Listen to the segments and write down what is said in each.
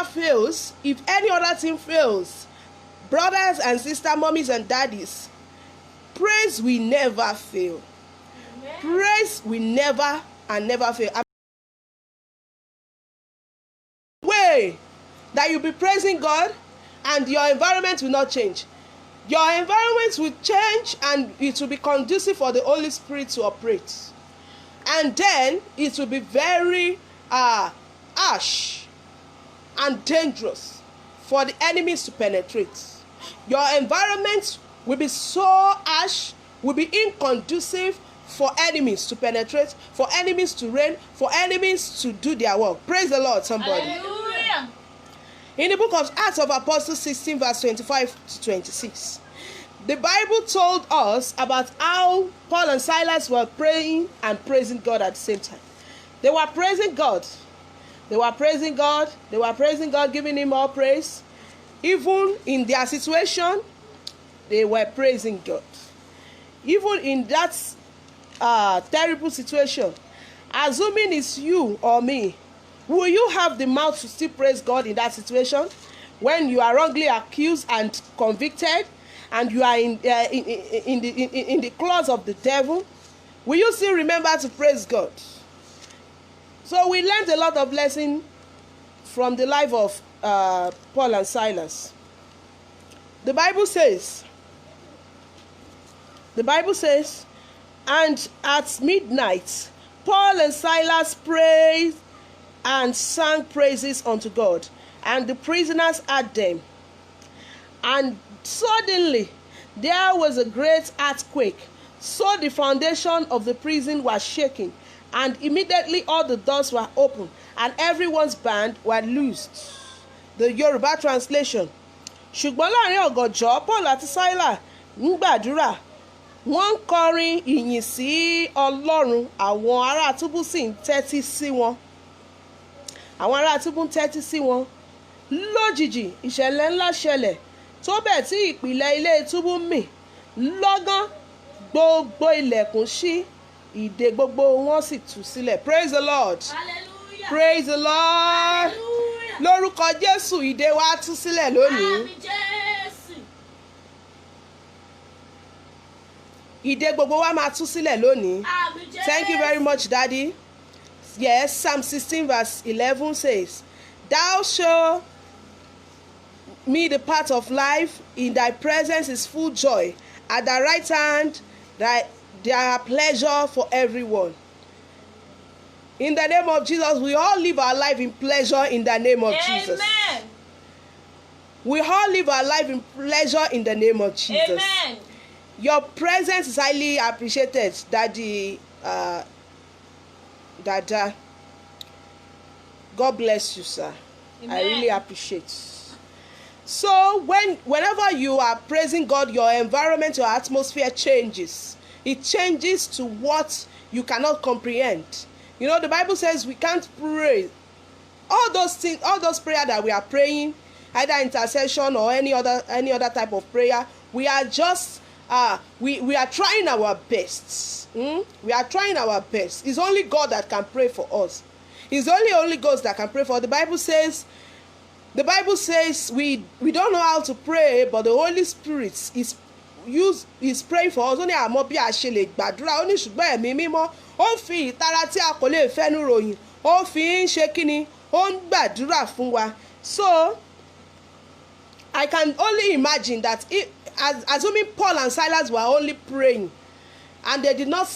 prayer fails, if any other thing fails, brothers and sisters, mommies and daddies, praise will never fail. Amen. Praise will never and never fail. Way that you'll be praising God and your environment will not change. Your environment will change and it will be conducive for the Holy Spirit to operate. And then it will be very harsh and dangerous for the enemies to penetrate. Your environment will be so harsh, will be inconducive for enemies to penetrate, for enemies to reign, for enemies to do their work. Praise the Lord, somebody. Hallelujah. In the book of Acts of Apostles 16 verse 25 to 26, the Bible told us about how Paul and Silas were praying and praising God at the same time. They were praising God. They were praising God. They were praising God, giving him all praise. Even in their situation, they were praising God. Even in that terrible situation, assuming it's you or me, will you have the mouth to still praise God in that situation when you are wrongly accused and convicted and you are in the claws of the devil? Will you still remember to praise God? So we learned a lot of lesson from the life of Paul and Silas. The Bible says, and at midnight, Paul and Silas prayed and sang praises unto God, and the prisoners heard them. And suddenly there was a great earthquake, so the foundation of the prison was shaking, and immediately all the doors were opened, and everyone's band were loosed. The Yoruba translation. Ṣùgbọ́n láàrin ọ̀gànjọ́, Paul àti Silas ń gbàdúrà, wọ́n ń kọrin ìyìn sí Ọlọ́run, àwọn ará túbú sì ń tẹ́tí sí wọn. Àwọn ará túbú ń tẹ́tí sí wọn. Lójijì ìṣẹ̀lẹ̀ ńlá ṣẹlẹ̀ tó bẹ́ẹ̀ tí ìpìlẹ̀ ilé túbú mì. Lọ́gán gbogbo ilẹ̀kùn ṣí, ìdè gbogbo wọn sì tú sílẹ̀. Praise the Lord. Hallelujah. Praise the Lord. Hallelujah. Lórúkọ Jésù, ìdè wa tú sílẹ̀ lónìí. Àmín Jésù. Ìdè gbogbo wa máa tú sílẹ̀ lónìí. Àmín Jésù. Thank you very much, Daddy. Yes, Psalm 16 verse 11 says, Thou show me the path of life, in thy presence is full joy. At thy right hand there are pleasure for everyone. In the name of Jesus, we all live our life in pleasure in the name of Jesus. Amen. We all live our life in pleasure in the name of Jesus. Amen. Your presence is highly appreciated, Daddy. Dada. God bless you, sir. Amen. I really appreciate. So whenever you are praising God, your environment, your atmosphere changes. It changes to what you cannot comprehend. You know, the Bible says we can't pray. All those things, all those prayers that we are praying, either intercession or any other type of prayer, we are just we are trying our best. We are trying our best. It's only God that can pray for us. It's only God that can pray for us. The Bible says we don't know how to pray, but the Holy Spirit is praying for us. Only àmọ́ bí a ṣe lè gbàdúrà, ó ní ṣùgbọ́n ẹ̀mí mímọ́ ó fi ìtara tí a kò lè fẹ́nu ròyìn, ó fi ń ṣe kíni, ó ń gbàdúrà fún wa. So I can only imagine that assuming Paul and Silas were only praying and they did not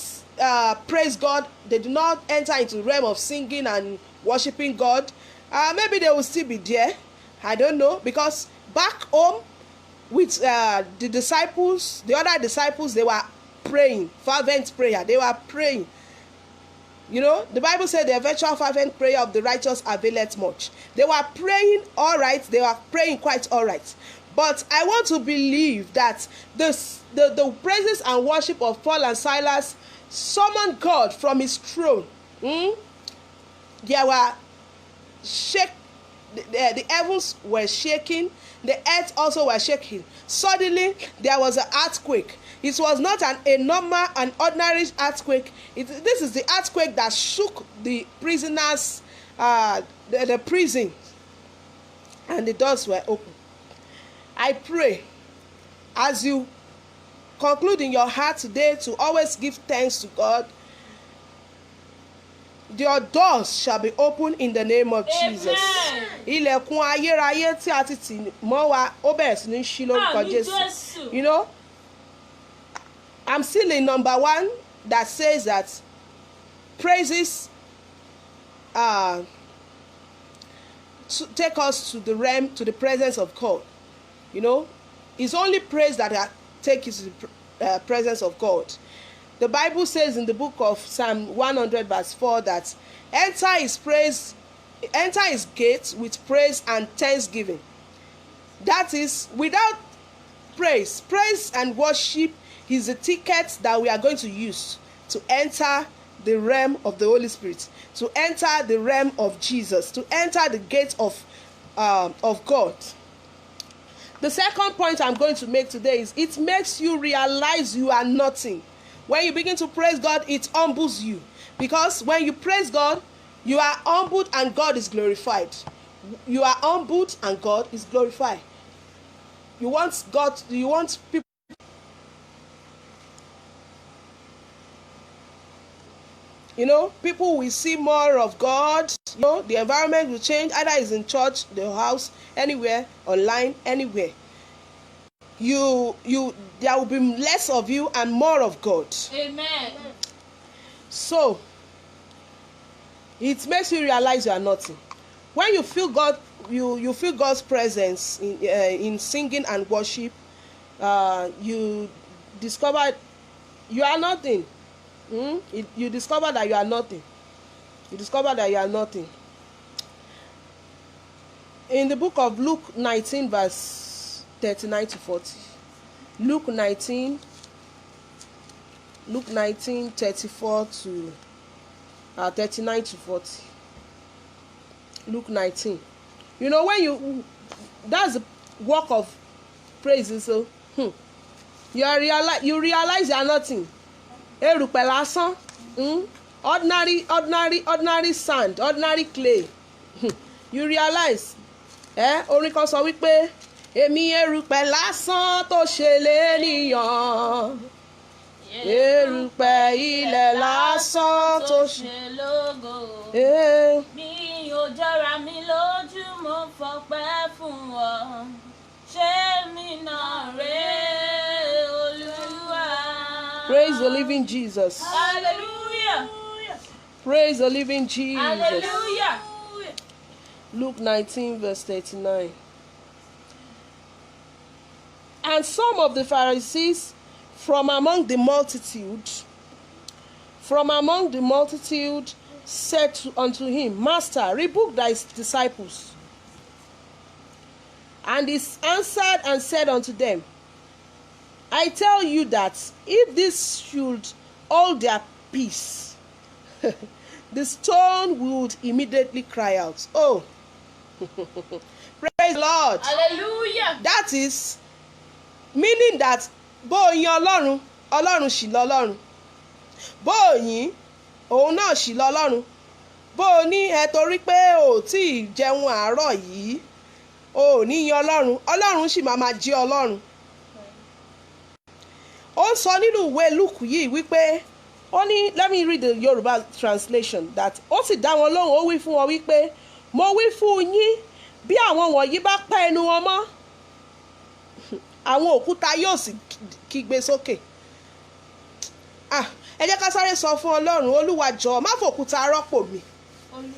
praise God, they did not enter into the realm of singing and worshiping God, maybe they will still be there. I don't know, because back home with the disciples, the other disciples, they were praying, fervent prayer. They were praying. You know, the Bible said the effectual fervent prayer of the righteous availeth much. They were praying all right. They were praying quite all right. But I want to believe that the praises and worship of Paul and Silas summoned God from his throne. There were the heavens were shaking, the earth also was shaking. Suddenly there was an earthquake. It was not a normal and ordinary earthquake. This is the earthquake that shook the prisoners, the prison. and the doors were open. I pray as you conclude in your heart today to always give thanks to God, your doors shall be open in the name of Jesus. Ilẹ̀kùn ayérayé tí a ti tì mọ́ wa ó bẹ̀rẹ̀ sí ní ṣí lórúkọ Jésù. You know, I'm still in number 1 that says that praises to take us to the realm, to the presence of God. You know, it's only praise that take you to the presence of God. The Bible says in the book of Psalm 100 verse 4 that enter his gates with praise and thanksgiving. That is, without praise and worship is the ticket that we are going to use to enter the realm of the Holy Spirit, to enter the realm of Jesus, to enter the gate of God. The second point I'm going to make today is it makes you realize you are nothing. When you begin to praise God, it humbles you. Because when you praise God, you are humbled and God is glorified. You are humbled and God is glorified. You want people. You know, people will see more of God. You know, the environment will change. Either it's in church, the house, anywhere, online, anywhere. There will be less of you and more of God. Amen. So it makes you realize you are nothing. When you feel God, you feel God's presence in singing and worship. You discover you are nothing. You discover that you are nothing. You discover that you are nothing. In the book of Luke 19 verse 39 to 40. Luke 19 34 to 39 to 40. Luke 19. You know, when that's the work of praise. So you realize you are nothing. Erùpẹ̀ lásán, ordinary sand, ordinary clay. You realize, orin kan sọ wípé èmi erùpẹ̀ lásán tó ṣe lénìyàn. Erùpẹ̀ ilẹ̀ lásán tó ṣe lógo. Mi ò jọra mi lójú, mo fọpẹ́ fún ọ. Ṣé mi náà rèé, Olúwa? Praise the living Jesus. Hallelujah. Praise the living Jesus. Hallelujah. Luke 19 verse 39. And some of the Pharisees from among the multitude said unto him, Master, rebuke thy disciples. And he answered and said unto them, I tell you that if this should hold their peace, the stone would immediately cry out. Oh, praise the Lord. Hallelujah. That is meaning that bó yin Ọlọ́run, Ọlọ́run sì lọ́lọ́run. Bó yin, òun náà sì lọ́lọ́run. Bó ní ẹ torí pé ò tí ì jẹun àárọ̀ yìí, ò ní yin Ọlọ́run, Ọlọ́run sì máa jẹ́ Ọlọ́run. Ó sọ nínú ìwé Luke yìí wípé ó ní, let me read the Yoruba translation, that ó sì dá wọn lóhùn, ó wí fún wọn wípé mo wí fún yín bí àwọn wọ̀nyí bá pa ẹnu wọn mọ́, àwọn òkúta yóò sì kígbe sókè. Ẹ jẹ́ ká sáré sọ fún Ọlọ́run, Olúwa jọ̀ọ́ má fòkúta rọ́pò mi.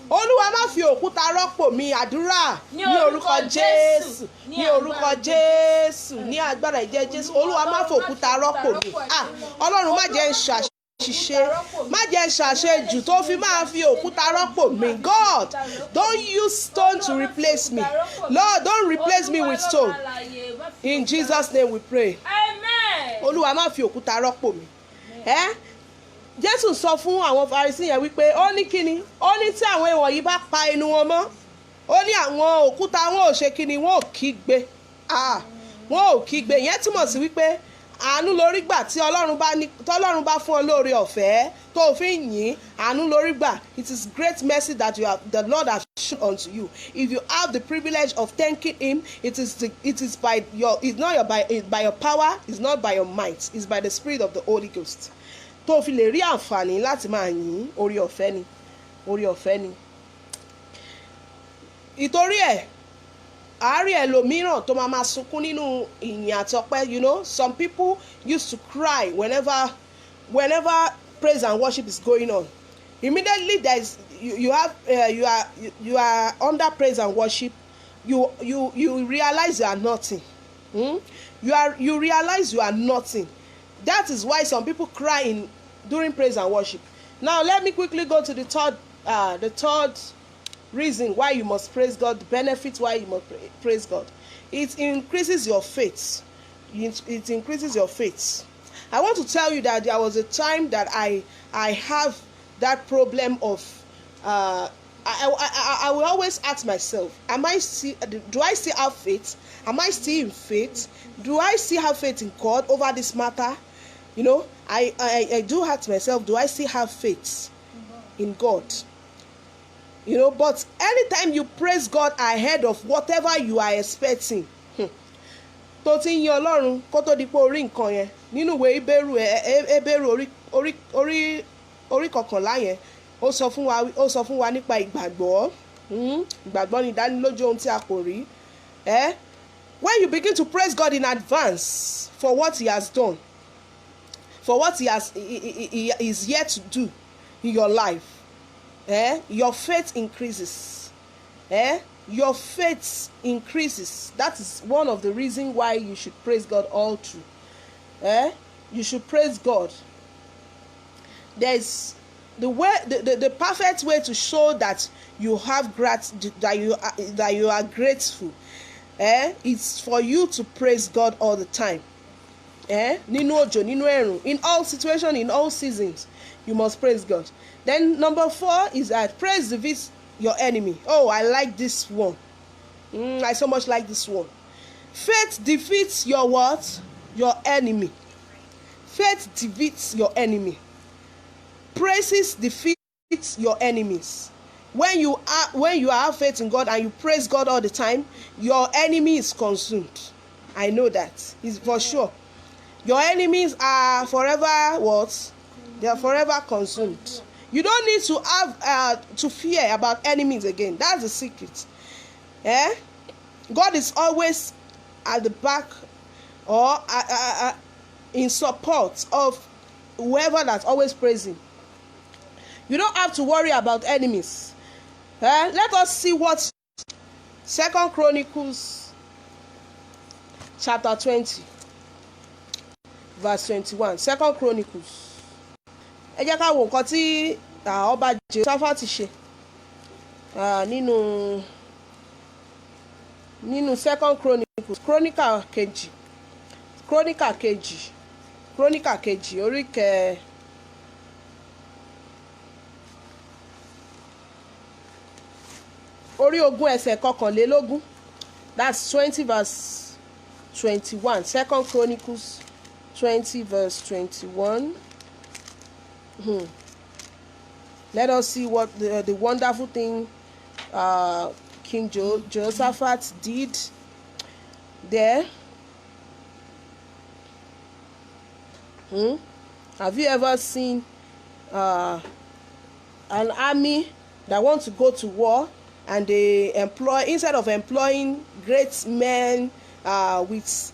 Olúwa má fi òkúta rọ́pò mi. Àdúrà ní orúkọ Jésù, ní orúkọ Jésù, ní agbára ìjẹ́ Jésù. Olúwa má fòkúta rọ́pò mi. Ọlọ́run má jẹ́ ń ṣàṣìṣe, má jẹ́ ń ṣàṣejù tó fi máa fi òkúta rọ́pò mi. God, don't use stone to replace me. Lord, don't replace me with stone. In Jesus' name we pray. Amen. Olúwa má fi òkúta rọ́pò mi. Jésù sọ fún àwọn Farisí yẹn wípé ó ní kíni, ó ní tí àwọn èèwọ̀ yìí bá pa ẹnu wọn mọ́, ó ní àwọn òkúta wọn ò ṣe kíni, wọn ò kígbe. Wọn ò kígbe. Ìyẹn túmọ̀ sí wípé àánú lórí gbà tí tọ́lọ́run bá fún ọ lóore ọ̀fẹ́ tó fi ń yìn, àánú lórí gbà. It is great mercy that the Lord has shown unto you. If you have the privilege of thanking him, it is by your power, it's not by your might, it's by the Spirit of the Holy Ghost. Tó fi lè rí àǹfààní láti máa yìn, orí ọ̀fẹ́ ni. Ìtorí ẹ̀, àárí ẹlòmíràn tó máa sunkún nínú ìyìn àti ọpẹ́. Some people used to cry whenever praise and worship is going on. Immediately you are under praise and worship, you realize you are nothing. You realize you are nothing. That is why some people cry during praise and worship. Now let me quickly go to the third reason why you must praise God, the benefits why you must praise God. It increases your faith. It increases your faith. I want to tell you that there was a time that I have that problem of I will always ask myself, do I still have faith? Am I still in faith? Do I still have faith in God over this matter? I do ask myself, do I still have faith in God? But anytime you praise God ahead of whatever you are expecting, tó ti ń yan Ọlọ́run kó tó di pé orí nǹkan yẹn, nínú ìwé Hébérù orí 11 yẹn, ó sọ fún wa nípa ìgbàgbọ́. Ìgbàgbọ́ ni ìdánilójú ohun tí a kò rí. When you begin to praise God in advance for what he has done, for what he is yet to do in your life, your faith increases. Your faith increases. That is one of the reasons why you should praise God all through. You should praise God. There's the perfect way to show that you have gratitude, that you are grateful. It's for you to praise God all the time. Nínú òjò, nínú ẹ̀rùn, in all situations, in all seasons, you must praise God. Then number 4 is that praise defeats your enemy. Oh, I like this one. I so much like this one. Faith defeats your what? Your enemy. Faith defeats your enemy. Praises defeats your enemies. When you have faith in God and you praise God all the time, your enemy is consumed. I know that. It's for sure. Your enemies are forever what? They are forever consumed. You don't need to have to fear about enemies again. That's the secret. God is always at the back or in support of whoever that's always praising. You don't have to worry about enemies. Let us see what 2 Chronicles chapter 20 verse 21. 2 Chronicles. Ẹ jẹ́ ká wo nǹkan tí ọba Jehoṣáfátì ṣe nínú 2 Chronicles, Chronicle kejì orí ogún ẹsẹ̀ kọkànlélógún. That's 20 verse 21. 2 Chronicles 20 verse 21. Let us see what the wonderful thing King Jehoshaphat did there. Have you ever seen an army that wants to go to war and they instead of employing great men with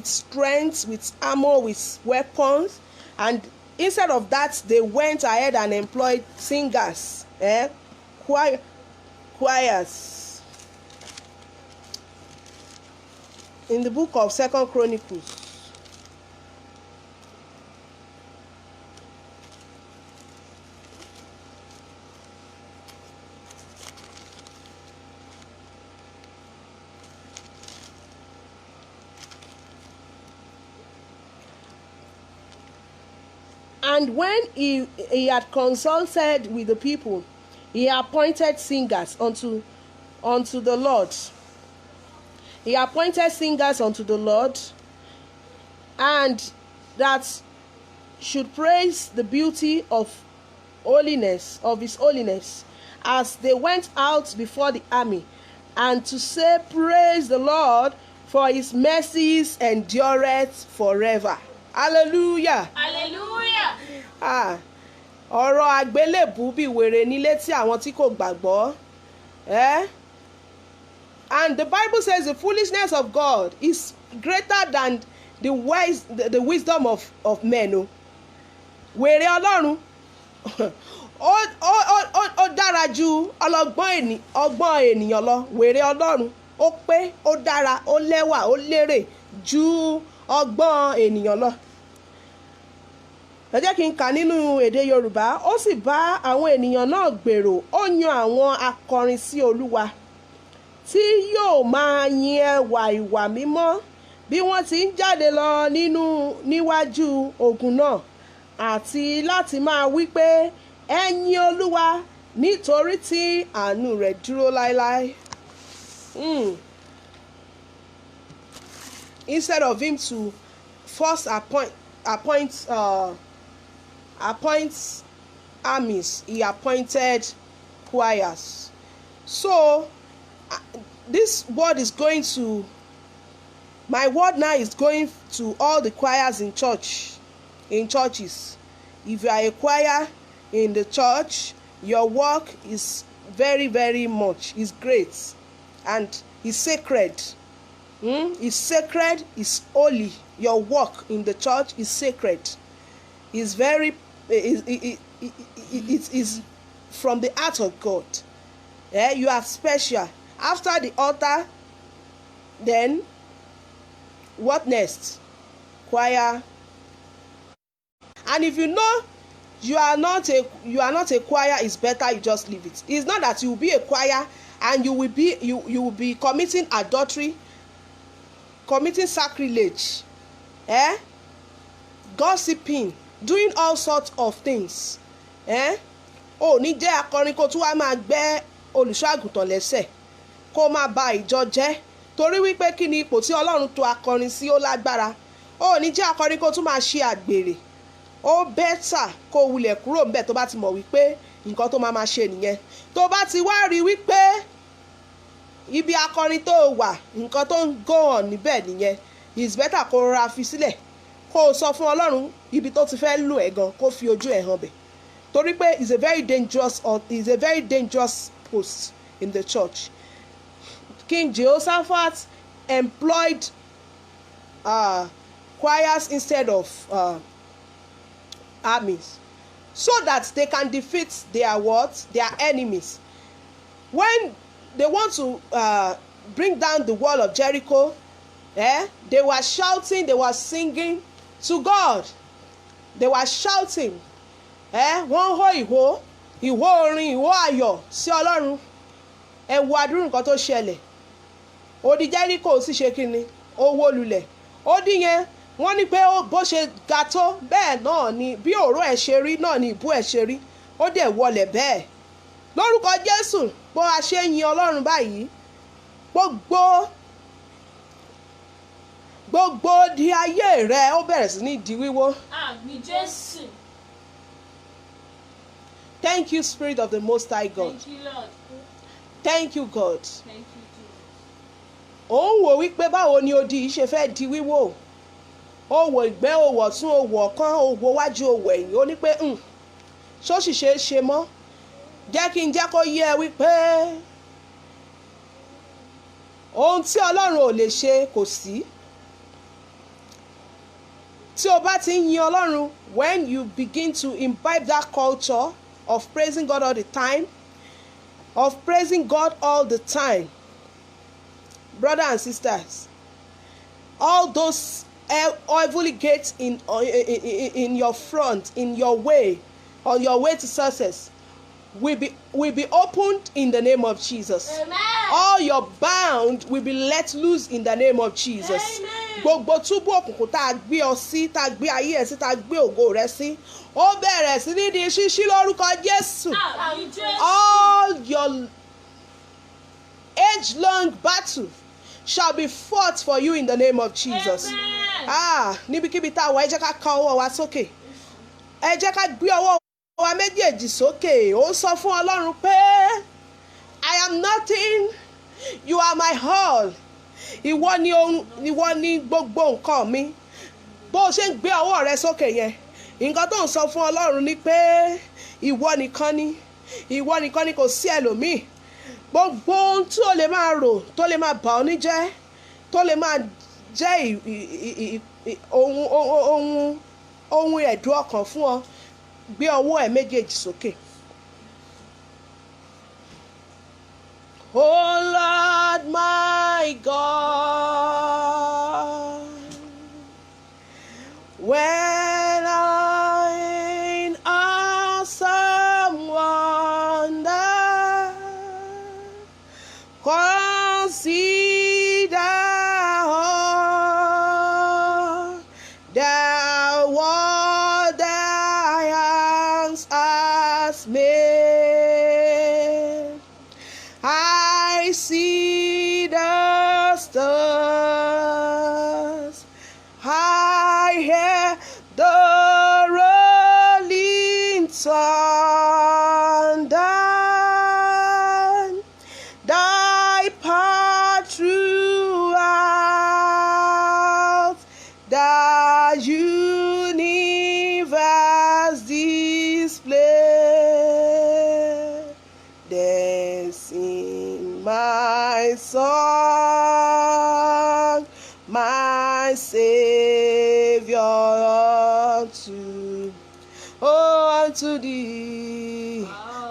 strength, with armor, with weapons, and instead of that, they went ahead and employed singers, choirs. In the book of 2 Chronicles, and when he had consulted with the people, he appointed singers unto the Lord. He appointed singers unto the Lord and that should praise the beauty of holiness, of his holiness, as they went out before the army, and to say, praise the Lord, for his mercies endureth forever. Hallelujah. Hallelujah. Ọ̀rọ̀ àgbélébù bí wèrè ní létí àwọn tí kò gbàgbọ́. And the Bible says the foolishness of God is greater than the wisdom of men. O wèrè Ọlọ́run ó dára ju ọgbọ́n ènìyàn lọ. Wèrè Ọlọ́run ó pé, ó dára, ó lẹ́wà, ó lérè ju ọgbọ́n ènìyàn lọ. Ẹ jẹ́ kí n kà nínú èdè Yorùbá. Ó sì bá àwọn ènìyàn náà gbèrò, ó yan àwọn akọrin sí Olúwa tí yóò máa yin ẹwà ìwà mímọ́ bí wọ́n ti ń jáde lọ níwájú ogun náà, àti láti máa wí pé, ẹ yin Olúwa nítorí tí àánú rẹ̀ dúró láéláé. Instead of him to first appoint armies, he appointed choirs. So this word is going to, my word now is going to all the choirs in churches. If you are a choir in the church, your work is very, very much, is great, and is sacred. It's sacred, it's holy. Your work in the church is sacred. It's very, it is from the heart of God. You are special. After the altar, then what next? Choir. And if you know you are not a choir, it's better you just leave it. It's not that you will be a choir and you will be committing adultery, committing sacrilege, gossiping, doing all sorts of things. Ó ní jẹ́ akọrin kó tún wá máa gbẹ́ olùṣọ́-àgùntàn lẹ́sẹ̀ kó má ba ìjọ jẹ́, torí wípé kí ni ipò tí Ọlọ́run tò akọrin sí ó lágbára. Ó ní jẹ́ akọrin kó tún máa ṣe àgbèrè. Ó bẹ́tà kó wulẹ̀ kúrò ńbẹ̀ tó bá ti mọ̀ wípé nǹkan tó máa ṣe nìyẹn. Tó bá ti wá rí wípé ibi akọrin tó wà nǹkan tó ń go on níbẹ̀ nìyẹn, it's better kó rọra fi sílẹ̀, kó o sọ fún Ọlọ́run ibi tó ti fẹ́ lò ẹ́ gan, kó fi ojú ẹ̀ hàn bẹ̀. Torí pé it's a very dangerous post in the church. King Jehoshaphat employed choirs instead of armies, so that they can defeat their enemies. When they want to bring down the wall of Jericho, they were shouting, they were singing to God. They were shouting, wọ́n hó ìhó orin, ìhó ayọ̀ sí Ọlọ́run. Ẹ wo àdúrà nǹkan tó ṣẹlẹ̀. Odi Jericho sì ṣe kíni, ó wó lulẹ̀. Odi yẹn wọ́n ní pé bó ṣe ga tó bẹ́ẹ̀ náà ni bí òró ẹ̀ ṣe rí náà ni ìbú ẹ̀ ṣe rí, ó dẹ̀ wọlẹ̀ bẹ́ẹ̀. Lórúkọ Jésù, bó a ṣe yin Ọlọ́run báyìí, gbogbo di ayé rẹ ó bẹ̀rẹ̀ sí ní di wíwó. Àmín Jésù. Thank you, Spirit of the Most High God. Thank you, Lord. Thank you, God. Thank you, Jesus. Ó ń wò wípé báwo ni odi yìí ṣe fẹ́ di wíwó. Ó wò ìgbẹ́, ó wò ọ̀tún, ó wò ọ̀kan, ó wò wájú, ó wò ẹ̀yìn. Ó ní pé ṣó sì ṣe é ṣe mọ́. Jẹ́ kí n jẹ́ kó yé ẹ wípé ohun tí Ọlọ́run ò lè ṣe kò sí. Tí o bá ti ń yin Ọlọ́run, when you begin to imbibe that culture of praising God all the time, brothers and sisters, all those heavenly gates in your front, in your way, on your way to success, will be opened in the name of Jesus. Amen. All your bound will be let loose in the name of Jesus. Amen. Gbogbo túbú òkùnkùn tá a gbé ọ sí, tá a gbé ayé ẹ sí, tá a gbé ògo rẹ sí, ó bẹ̀rẹ̀ sí ní di ṣíṣí lórúkọ Jésù. Àmín Jésù. All your age-long battle shall be fought for you in the name of Jesus. Amen. Níbikíbi tá a wà ẹ jẹ́ ká ká ọwọ́ wa sókè. Ẹ jẹ́ ká gbé ọwọ́ wa méjèèjì sókè. Ó sọ fún Ọlọ́run pé I am nothing, you are my all. Ìwọ ni gbogbo nǹkan mi. Bó o ṣe ń gbé ọwọ́ rẹ sókè yẹn, nǹkan tó ń sọ fún Ọlọ́run ni pé ìwọ nìkan ni kò sí ẹlòmíì. Gbogbo ohun tí o lè máa rò tó lè máa bà ọ́ ní jẹ́, tó lè máa jẹ́ ohun ẹ̀dùn ọkàn fún ọ, gbé ọwọ́ ẹ méjèèjì sókè. Oh Lord my God, when I'm in awesome wonder, consider all the world thy hands has made. I see the stars, I hear the rolling thunder, thy path throughout the universe display. Then sing my song, my Savior unto thee.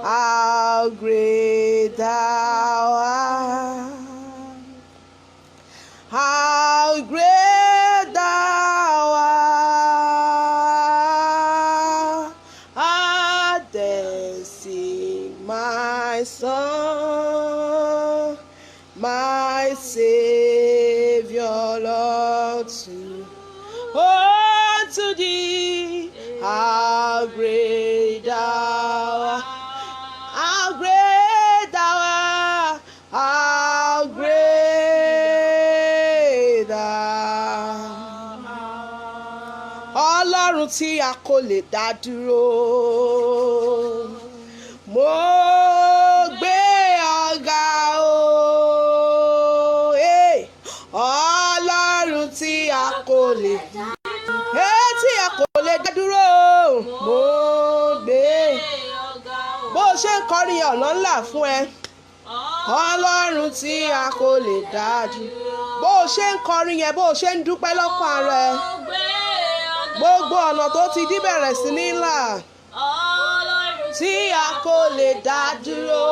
How great thou art, how great thou art. Then sing my song, my Savior unto thee. How great thou art, how great thou art, how great thou art. Ọlọ́run tí a kò lè dá dúró, mo gbé ọ̀gá o. Ọlọ́run tí a kò lè dá dúró, mo gbé. Bó o ṣe ń kọrin ọ̀nà ńlá fún ẹ, Ọlọ́run tí a kò lè dá dúró. Bó o ṣe ń kọrin yẹn, bó o ṣe ń dúpẹ́ lọ́kàn rẹ, gbogbo ọ̀nà tó ti dí bẹ̀rẹ̀ sí ní là, tí a kò lè dá dúró.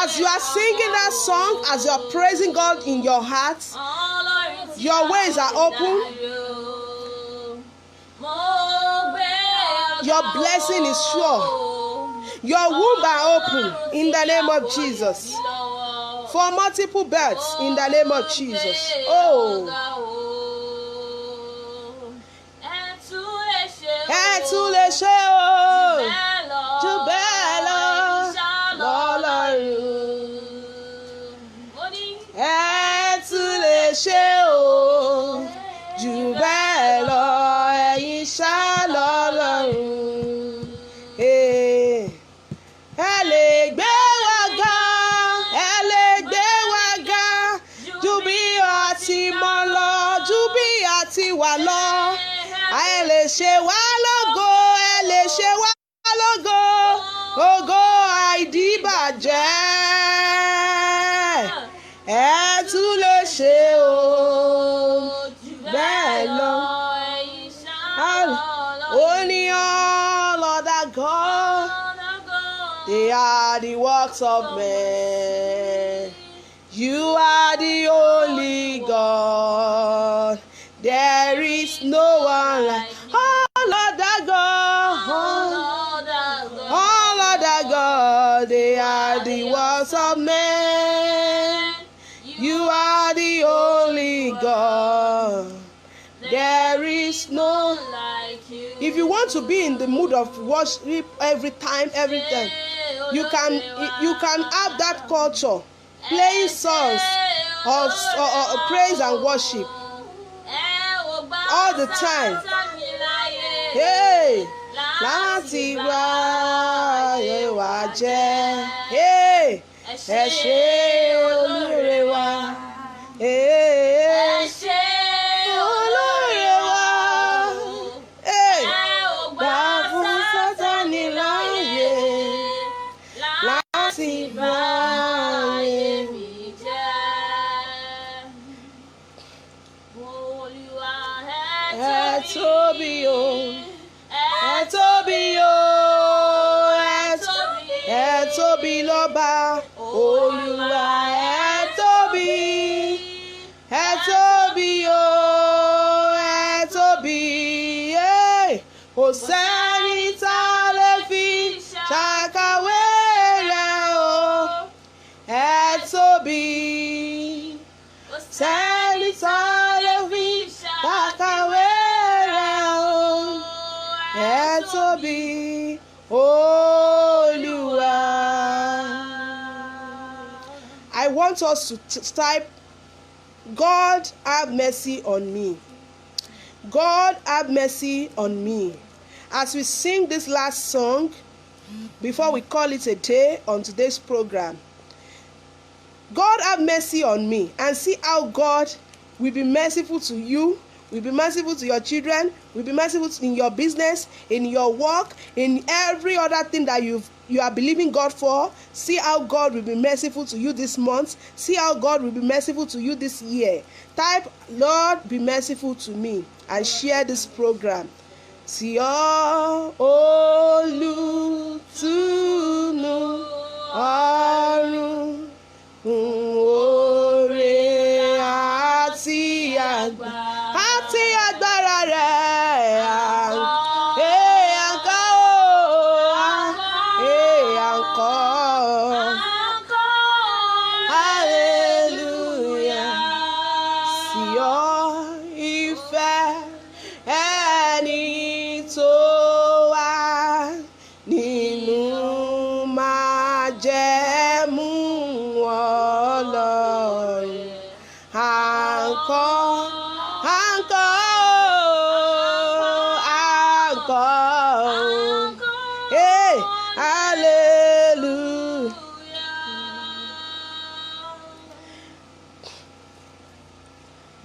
As you are singing that song, as you are praising God in your heart, your ways are open. Your blessing is sure. Your womb are open in the name of Jesus. For multiple births in the name of Jesus. Ẹ tún lè ṣe o, jù bẹ́ẹ̀ lọ lọ́lọ́run. Ẹ tún lè ṣe o, jù bẹ́ẹ̀ lọ ẹ̀yin ṣá lọ́lọ́run. Ẹ lè gbé wa ga, ẹ lè gbé wa ga, jù bí a ti mọ̀ lọ, jù bí a ti wà lọ. Ẹ lè ṣe wá lógo, ẹ lè ṣe wá lógo, ògo àìdíbàjẹ́. Ẹ tún lè ṣe o, jù bẹ́ẹ̀ lọ. Ó ní all other God, they are the works of men. You are the only God. There is no one like all other God. All other God, they are the works of men. You are the only God. There is no like you. If you want to be in the mood of worship every time, you can have that culture, playing songs, of praise and worship all the time. Hey, láti bá ayé wa jẹ́. Hey, ẹ ṣé olóore wa. Hey, olóore wa. Hey, gbà fún Sátánì láàyè láti bá ayé mi jẹ́. Ẹ tóbi o. Ẹ tóbi o, ẹ tóbi lọ́ba Olúwa, ẹ tóbi o, ẹ tóbi, kò sẹ́ni tá a lè fi ṣàkàwé rẹ̀ o, ẹ tóbi, sẹ́ni tá a lè fi ṣàkàwé rẹ̀ o. Ẹ tóbi Olúwa. I want us to type, God have mercy on me. God have mercy on me. As we sing this last song, before we call it a day on today's program, God have mercy on me, and see how God will be merciful to you. Will be merciful to your children, will be merciful in your business, in your work, in every other thing that you are believing God for. See how God will be merciful to you this month. See how God will be merciful to you this year. Type, Lord, be merciful to me, and share this program. Sí ọ olùtùnú ọ̀run, oore àti agbára rẹ̀ àǹkọ́ hallelujah. Sí ọ ìfẹ́ ẹni tó wà nínú májẹ̀mú Ọlọ́run, àǹkọ́. Hey, hallelujah.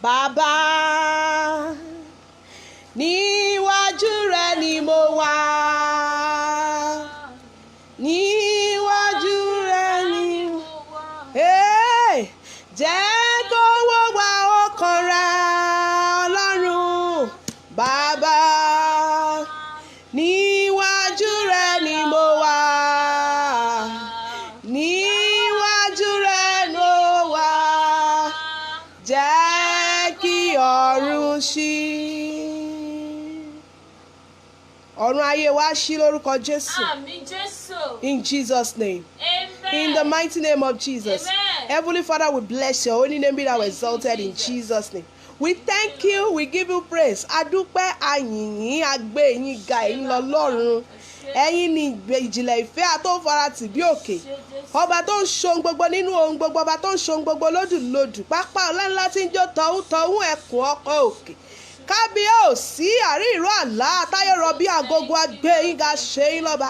Bàbá, níwájú rẹ ni mo wà. Níwájú rẹ ni mo wà. Hey, jẹ́ kó wó wá ọkàn rẹ Ọlọ́run. Bàbá, níwájú rẹ ni mo wà. Níwájú rẹ ló wà. Jẹ́ kí ọ̀run ṣí. Ọ̀run ayé wa ṣí lórúkọ Jésù. Àmín Jésù. In Jesus' name. Amen. In the mighty name of Jesus. Amen. Heavenly Father, we bless your holy name, be thou exalted in Jesus' name. We thank you, we give you praise. Adúpẹ́, àyìnyín, agbé yín ga ẹ̀yin lọ́lọ́run. Ẹ̀yin ni ìjìnlẹ̀ ìfẹ́ àtọ́farasí bí òkè. Ọba tó ń ṣohun gbogbo nínú ohun gbogbo, ọba tó ń ṣohun gbogbo lódùlódù. Pápá ọlọ́nlá tí ń jó tọ̀hún ẹkùn ọkọ̀ òkè. Kábíyèsí àrí ìró àlá táyọ̀rọ̀ bí agogo agbé yín ga ṣe yín lọ́ba.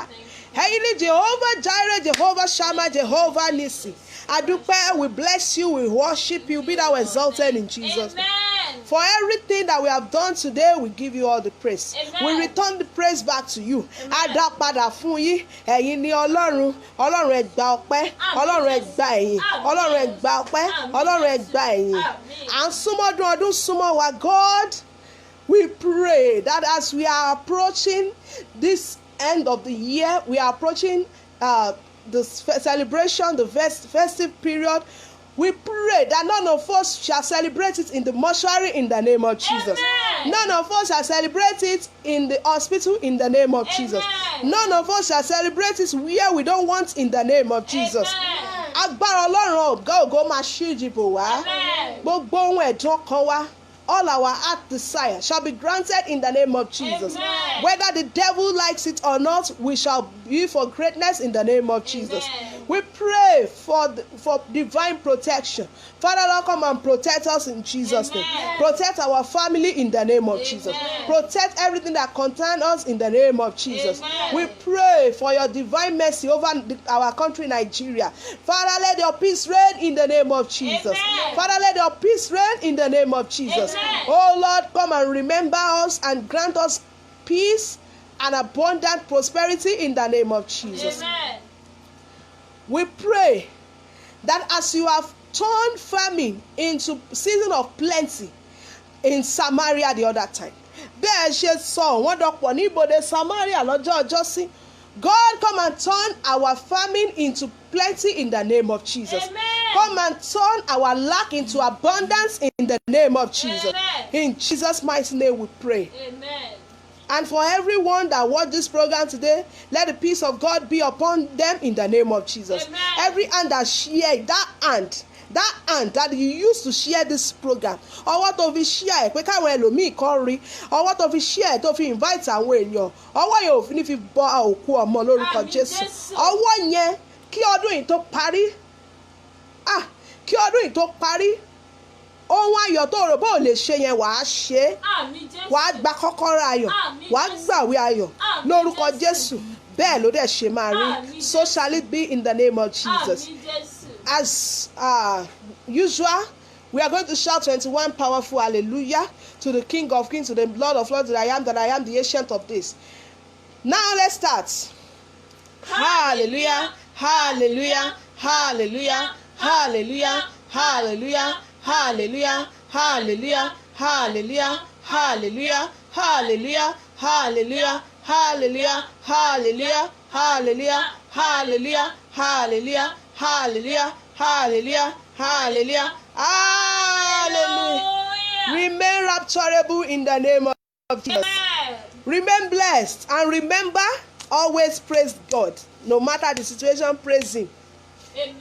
Ẹ̀yin ni Jehovah Jireh, Jehovah Shammah, Jehovah Nissi. Adúpẹ́, we bless you, we worship you, be thou exalted in Jesus' name. For everything that we have done today, we give you all the praise. Amen. We return the praise back to you. A dá padà fún yín. Ẹ̀yin ni Ọlọ́run. Ọlọ́run ẹ gba ọpẹ́. Ọlọ́run ẹ gba ẹ̀yìn. Ọlọ́run ẹ gba ọpẹ́. Ọlọ́run ẹ gba ẹ̀yìn. À ń súnmọ́dún ọdún súnmọ́ wa. God, we pray that as we are approaching this end of the year, we are approaching the celebration, the festive period. We pray that none of us shall celebrate it in the mortuary in the name of Jesus. Amen. None of us shall celebrate it in the hospital in the name of Jesus. None of us shall celebrate it where we don't want in the name of Jesus. Agbára Ọlọ́run ọ̀gá ògo máa ṣí ìdìbò wá. Gbogbo ohun ẹ̀dùn ọkàn wa, all our heart desire shall be granted in the name of Jesus. Amen. Whether the devil likes it or not, we shall be for greatness in the name of Jesus. Amen. We pray for divine protection. Father, Lord, come and protect us in Jesus' name. Amen. Protect our family in the name of Jesus. Amen. Protect everything that concerns us in the name of Jesus. Amen. We pray for your divine mercy over our country, Nigeria. Father, let your peace reign in the name of Jesus. Amen. Father, let your peace reign in the name of Jesus. Amen. Oh Lord, come and remember us and grant us peace and abundant prosperity in the name of Jesus. Amen. We pray that as you have turned famine into season of plenty in Samaria the other time, bẹ́ẹ̀ ṣe sọ wọ́n dọ̀pọ̀ ní ibodè Samaria lọ́jọ́ ọjọ́sí. God, come and turn our famine into plenty in the name of Jesus. Amen. Come and turn our lack into abundance in the name of Jesus. Amen. In Jesus' mighty name we pray. Amen. And for everyone that watched this program today, let the peace of God be upon them in the name of Jesus. Amen. Every hand that shared, that hand that you used to share this program, ọwọ́ tó fi share pé káwọn ẹlòmíì kan rí, ọwọ́ tó fi share tó fi invite àwọn èèyàn, ọwọ́ yẹn ò fi ní fi bọ òkú ọmọ lórúkọ Àmín Jésù. Jésù. Ọwọ́ yẹn kí ọdún yìí tó parí, kí ọdún yìí tó parí, ohun ayọ̀ tó rò bó ò lè ṣe yẹn wàá ṣe é. Àmín Jésù. Wàá gba kọ́kọ́rọ́ ayọ̀, Àmín wàá Jésù. gbàwé ayọ̀ Àmín lórúkọ Jésù. Jésù. Bẹ́ẹ̀ ló dẹ̀ ṣe máa rí. Àmín So Jésù. shall it be in the name of Jesus. Àmín Jésù. As usual, we are going to shout 21 powerful hallelujah to the King of Kings, to the Lord of Lords, that I am, the Ancient of Days. Now let's start. Hallelujah, hallelujah, hallelujah, hallelujah, hallelujah, hallelujah, hallelujah, hallelujah, hallelujah, hallelujah, hallelujah, hallelujah, hallelujah, hallelujah, hallelujah, hallelujah, hallelujah, hallelujah, hallelujah, hallelujah. Remain rapturable in the name of Jesus. Amen. Remain blessed and remember, always praise God. No matter the situation, praise Him. Amen.